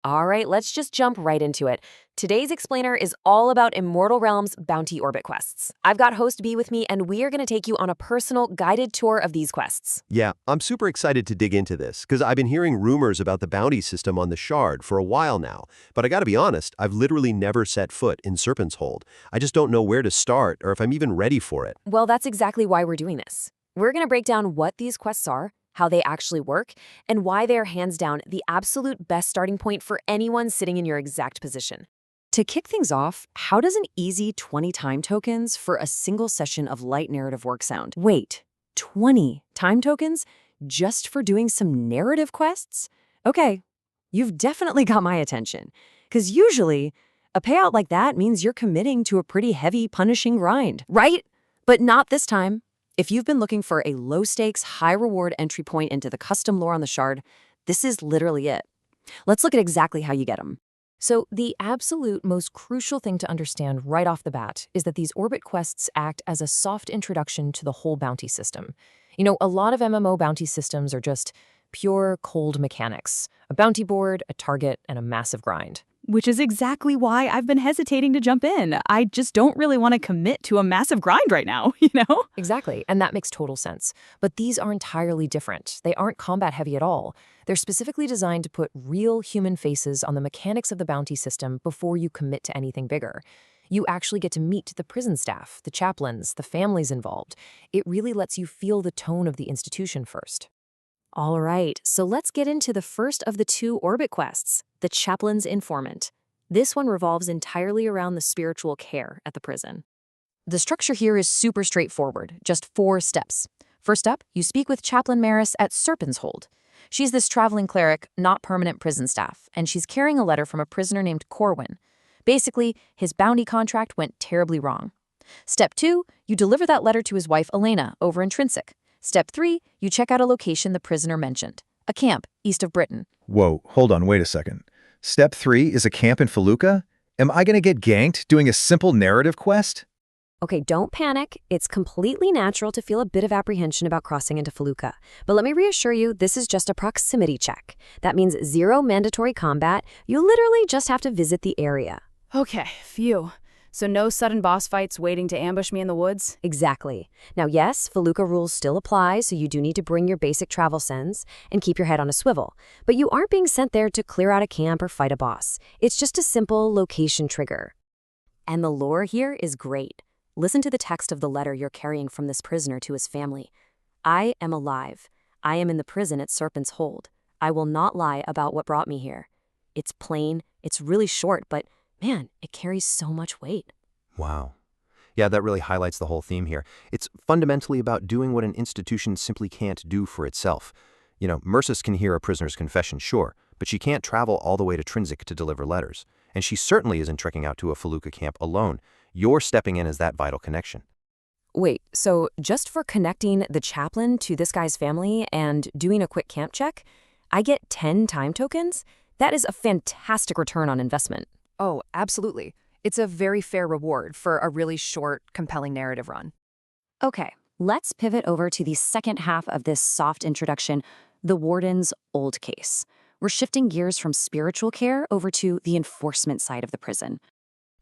All right, let's just jump right into it. Today's explainer is all about Immortal Realm's bounty orbit quests. I've got host B with me, and we are going to take you on a personal guided tour of these quests. Yeah, I'm super excited to dig into this, because I've been hearing rumors about the bounty system on the Shard for a while now. But I gotta be honest, I've literally never set foot in Serpent's Hold. I just don't know where to start or if I'm even ready for it. Well, that's exactly why we're doing this. We're going to break down what these quests are, how they actually work, and why they are hands down the absolute best starting point for anyone sitting in your exact position. To kick things off, how does an easy 20 time tokens for a single session of light narrative work sound? Wait, 20 time tokens just for doing some narrative quests? Okay, you've definitely got my attention. Because usually, a payout like that means you're committing to a pretty heavy, punishing grind, right? But not this time. If you've been looking for a low-stakes, high-reward entry point into the custom lore on the Shard, this is literally it. Let's look at exactly how you get them. So the absolute most crucial thing to understand right off the bat is that these orbit quests act as a soft introduction to the whole bounty system. You know, a lot of MMO bounty systems are just pure, cold mechanics. A bounty board, a target, and a massive grind. Which is exactly why I've been hesitating to jump in. I just don't really want to commit to a massive grind right now, you know? Exactly, and that makes total sense. But these are entirely different. They aren't combat heavy at all. They're specifically designed to put real human faces on the mechanics of the bounty system before you commit to anything bigger. You actually get to meet the prison staff, the chaplains, the families involved. It really lets you feel the tone of the institution first. All right, so let's get into the first of the two orbit quests, the Chaplain's Informant. This one revolves entirely around the spiritual care at the prison. The structure here is super straightforward, just 4 steps. First up, you speak with Chaplain Maris at Serpent's Hold. She's this traveling cleric, not permanent prison staff, and she's carrying a letter from a prisoner named Corwin. Basically, his bounty contract went terribly wrong. Step 2, you deliver that letter to his wife Elena over in Trinsic. Step 3, you check out a location the prisoner mentioned, a camp east of Britain. Whoa, hold on, wait a second. Step 3 is a camp in Felucca? Am I going to get ganked doing a simple narrative quest? Okay, don't panic. It's completely natural to feel a bit of apprehension about crossing into Felucca. But let me reassure you, this is just a proximity check. That means 0 mandatory combat. You literally just have to visit the area. Okay, phew. So no sudden boss fights waiting to ambush me in the woods? Exactly. Now, yes, Felucca rules still apply, so you do need to bring your basic travel sense and keep your head on a swivel. But you aren't being sent there to clear out a camp or fight a boss. It's just a simple location trigger. And the lore here is great. Listen to the text of the letter you're carrying from this prisoner to his family. I am alive. I am in the prison at Serpent's Hold. I will not lie about what brought me here. It's plain, it's really short, but man, it carries so much weight. Wow. Yeah, that really highlights the whole theme here. It's fundamentally about doing what an institution simply can't do for itself. You know, Mercis can hear a prisoner's confession, sure, but she can't travel all the way to Trinsic to deliver letters. And she certainly isn't trekking out to a Felucca camp alone. You're stepping in as that vital connection. Wait, so just for connecting the chaplain to this guy's family and doing a quick camp check, I get 10 time tokens? That is a fantastic return on investment. Oh, absolutely. It's a very fair reward for a really short, compelling narrative run. Okay, let's pivot over to the second half of this soft introduction, the Warden's old case. We're shifting gears from spiritual care over to the enforcement side of the prison.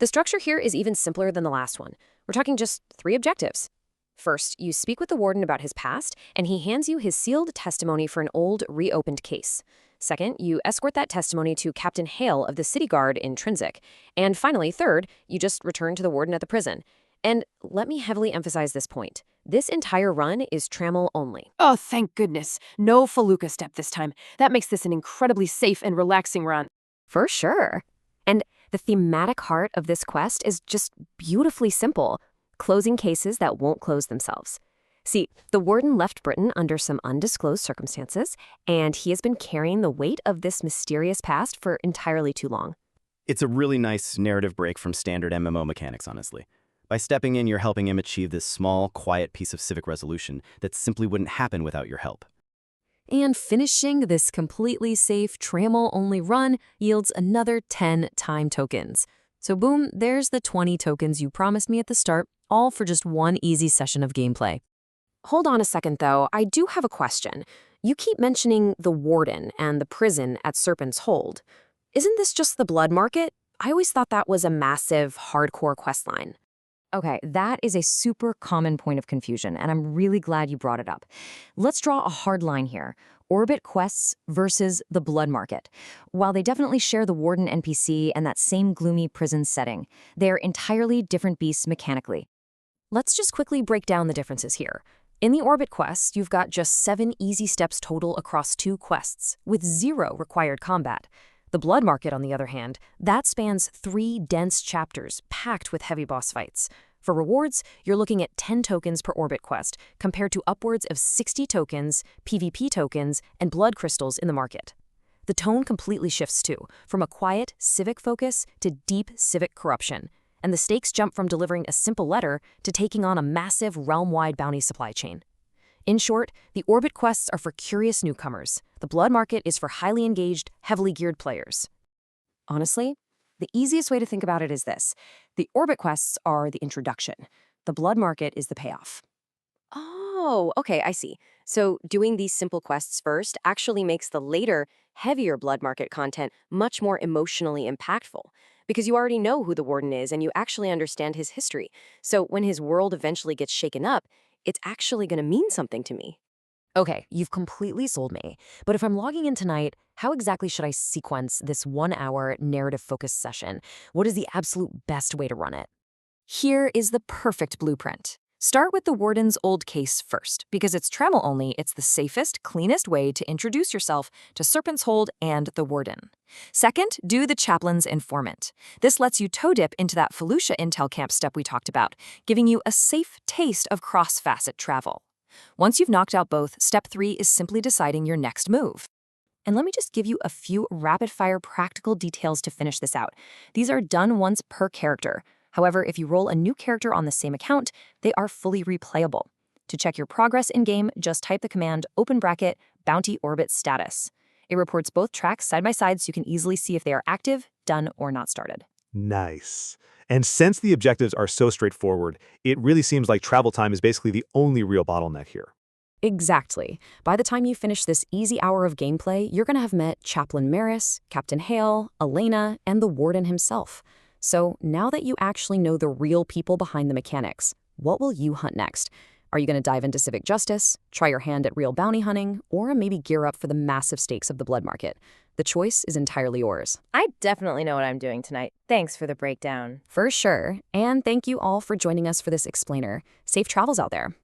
The structure here is even simpler than the last one. We're talking just 3 objectives. First, you speak with the warden about his past, and he hands you his sealed testimony for an old, reopened case. Second, you escort that testimony to Captain Hale of the City Guard in Trinsic. And finally, third, you just return to the warden at the prison. And let me heavily emphasize this point. This entire run is trammel only. Oh, thank goodness. No Felucca step this time. That makes this an incredibly safe and relaxing run. For sure. And the thematic heart of this quest is just beautifully simple, closing cases that won't close themselves. See, the warden left Britain under some undisclosed circumstances, and he has been carrying the weight of this mysterious past for entirely too long. It's a really nice narrative break from standard MMO mechanics, honestly. By stepping in, you're helping him achieve this small, quiet piece of civic resolution that simply wouldn't happen without your help. And finishing this completely safe trammel-only run yields another 10 time tokens. So boom, there's the 20 tokens you promised me at the start, all for just one easy session of gameplay. Hold on a second, though. I do have a question. You keep mentioning the warden and the prison at Serpent's Hold. Isn't this just the blood market? I always thought that was a massive, hardcore questline. Okay, that is a super common point of confusion, and I'm really glad you brought it up. Let's draw a hard line here. Orbit quests versus the blood market. While they definitely share the Warden NPC and that same gloomy prison setting, they're entirely different beasts mechanically. Let's just quickly break down the differences here. In the Orbit quests, you've got just 7 easy steps total across 2 quests, with 0 required combat. The Blood Market, on the other hand, that spans 3 dense chapters packed with heavy boss fights. For rewards, you're looking at 10 tokens per Orbit quest, compared to upwards of 60 tokens, PvP tokens, and blood crystals in the market. The tone completely shifts too, from a quiet, civic focus to deep civic corruption, and the stakes jump from delivering a simple letter to taking on a massive realm-wide bounty supply chain. In short, the Orbit quests are for curious newcomers. The Blood Market is for highly engaged, heavily geared players. Honestly, the easiest way to think about it is this. The Orbit quests are the introduction. The Blood Market is the payoff. Oh, okay, I see. So doing these simple quests first actually makes the later, heavier blood market content much more emotionally impactful, because you already know who the Warden is and you actually understand his history. So when his world eventually gets shaken up, it's actually going to mean something to me. Okay, you've completely sold me. But if I'm logging in tonight, how exactly should I sequence this 1-hour narrative-focused session? What is the absolute best way to run it? Here is the perfect blueprint. Start with the Warden's old case first, because it's travel only, it's the safest, cleanest way to introduce yourself to Serpent's Hold and the Warden. Second, do the Chaplain's Informant. This lets you toe dip into that Felucca intel camp step we talked about, giving you a safe taste of cross-facet travel. Once you've knocked out both, step 3 is simply deciding your next move. And let me just give you a few rapid-fire practical details to finish this out. These are done once per character. However, if you roll a new character on the same account, they are fully replayable. To check your progress in-game, just type the command {bounty orbit status. It reports both tracks side by side so you can easily see if they are active, done, or not started. Nice. And since the objectives are so straightforward, it really seems like travel time is basically the only real bottleneck here. Exactly. By the time you finish this easy hour of gameplay, you're going to have met Chaplain Maris, Captain Hale, Elena, and the Warden himself. So now that you actually know the real people behind the mechanics, what will you hunt next? Are you going to dive into civic justice, try your hand at real bounty hunting, or maybe gear up for the massive stakes of the blood market? The choice is entirely yours. I definitely know what I'm doing tonight. Thanks for the breakdown. For sure. And thank you all for joining us for this explainer. Safe travels out there.